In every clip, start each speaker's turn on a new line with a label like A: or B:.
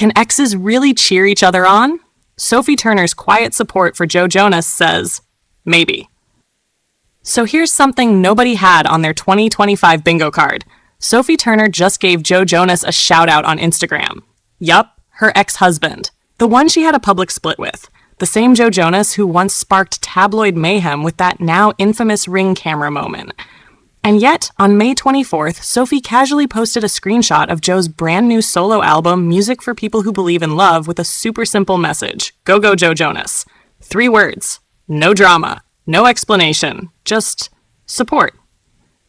A: Can exes really cheer each other on? Sophie Turner's quiet support for Joe Jonas says, maybe. So here's something nobody had on their 2025 bingo card. Sophie Turner just gave Joe Jonas a shout out on Instagram. Yup, her ex-husband. The one she had a public split with. The same Joe Jonas who once sparked tabloid mayhem with that now infamous Ring camera moment. And yet, on May 24th, Sophie casually posted a screenshot of Joe's brand new solo album, Music for People Who Believe in Love, with a super simple message. Go, go, Joe Jonas. 3 words. No drama. No explanation. Just support.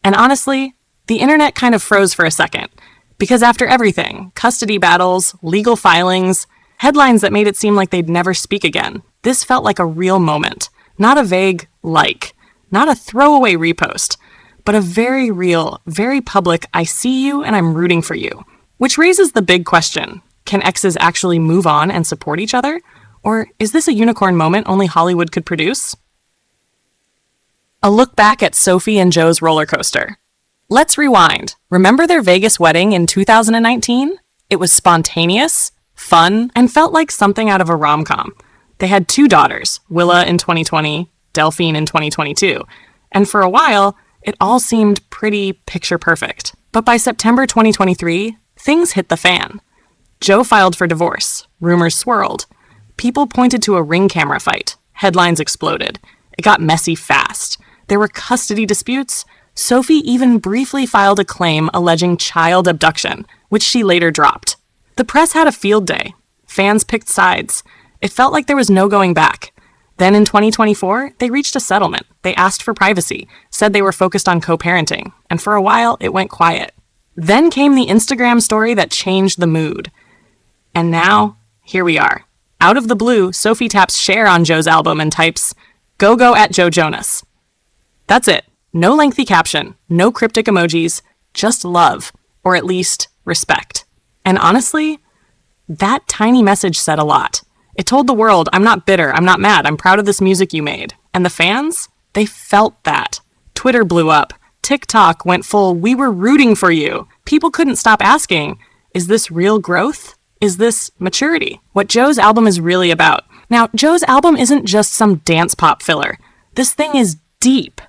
A: And honestly, the internet kind of froze for a second. Because after everything, custody battles, legal filings, headlines that made it seem like they'd never speak again, this felt like a real moment. Not a vague like. Not a throwaway repost. But a very real, very public, I see you and I'm rooting for you. Which raises the big question, can exes actually move on and support each other? Or is this a unicorn moment only Hollywood could produce? A look back at Sophie and Joe's roller coaster. Let's rewind. Remember their Vegas wedding in 2019? It was spontaneous, fun, and felt like something out of a rom-com. They had 2 daughters, Willa in 2020, Delphine in 2022. And for a while, it all seemed pretty picture perfect. But by September 2023, things hit the fan. Joe filed for divorce. Rumors swirled. People pointed to a Ring camera fight. Headlines exploded. It got messy fast. There were custody disputes. Sophie even briefly filed a claim alleging child abduction, which she later dropped. The press had a field day. Fans picked sides. It felt like there was no going back. Then in 2024, they reached a settlement. They asked for privacy, said they were focused on co-parenting, and for a while, it went quiet. Then came the Instagram story that changed the mood. And now, here we are. Out of the blue, Sophie taps share on Joe's album and types, "Go go at Joe Jonas." That's it. No lengthy caption, no cryptic emojis, just love, or at least respect. And honestly, that tiny message said a lot. It told the world, I'm not bitter, I'm not mad, I'm proud of this music you made. And the fans? They felt that. Twitter blew up. TikTok went full, we were rooting for you. People couldn't stop asking, is this real growth? Is this maturity? What Joe's album is really about. Now, Joe's album isn't just some dance pop filler. This thing is deep.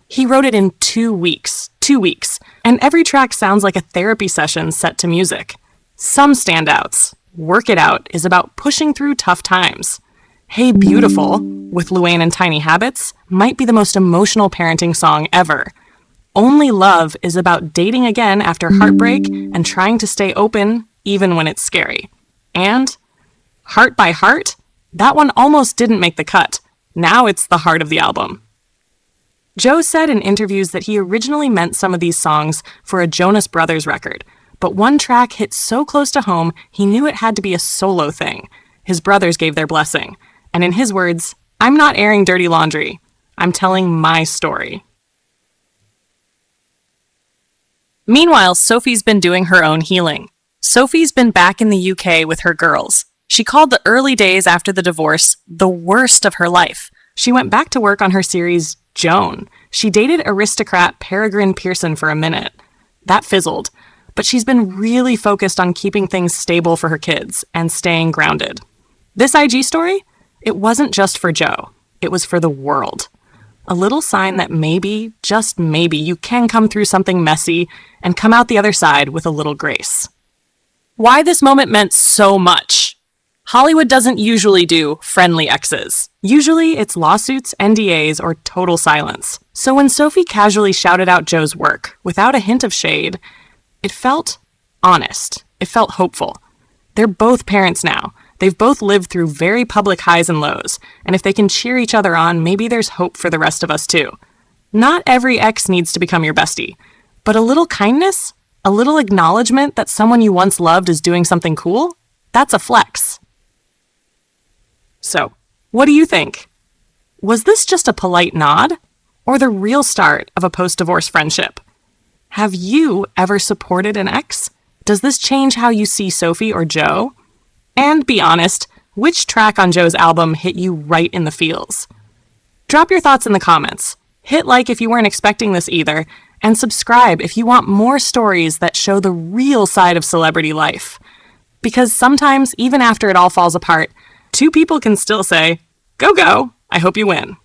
A: He wrote it in 2 weeks. 2 weeks. And every track sounds like a therapy session set to music. Some standouts. Work It Out is about pushing through tough times. Hey Beautiful, with Luann and Tiny Habits, might be the most emotional parenting song ever. Only Love is about dating again after heartbreak and trying to stay open even when it's scary. And Heart by Heart, that one almost didn't make the cut. Now it's the heart of the album. Joe said in interviews that he originally meant some of these songs for a Jonas Brothers record, but one track hit so close to home, he knew it had to be a solo thing. His brothers gave their blessing. And in his words, I'm not airing dirty laundry. I'm telling my story. Meanwhile, Sophie's been doing her own healing. Sophie's been back in the UK with her girls. She called the early days after the divorce the worst of her life. She went back to work on her series, Joan. She dated aristocrat Peregrine Pearson for a minute. That fizzled. But she's been really focused on keeping things stable for her kids and staying grounded. This IG story? It wasn't just for Joe. It was for the world. A little sign that maybe, just maybe, you can come through something messy and come out the other side with a little grace. Why this moment meant so much. Hollywood doesn't usually do friendly exes. Usually it's lawsuits, NDAs, or total silence. So when Sophie casually shouted out Joe's work, without a hint of shade, it felt honest. It felt hopeful. They're both parents now. They've both lived through very public highs and lows, and if they can cheer each other on, maybe there's hope for the rest of us too. Not every ex needs to become your bestie, but a little kindness, a little acknowledgement that someone you once loved is doing something cool, that's a flex. So, what do you think? Was this just a polite nod, or the real start of a post-divorce friendship? Have you ever supported an ex? Does this change how you see Sophie or Joe? And be honest, which track on Joe's album hit you right in the feels? Drop your thoughts in the comments. Hit like if you weren't expecting this either, and subscribe if you want more stories that show the real side of celebrity life. Because sometimes, even after it all falls apart, two people can still say, "Go, go, I hope you win."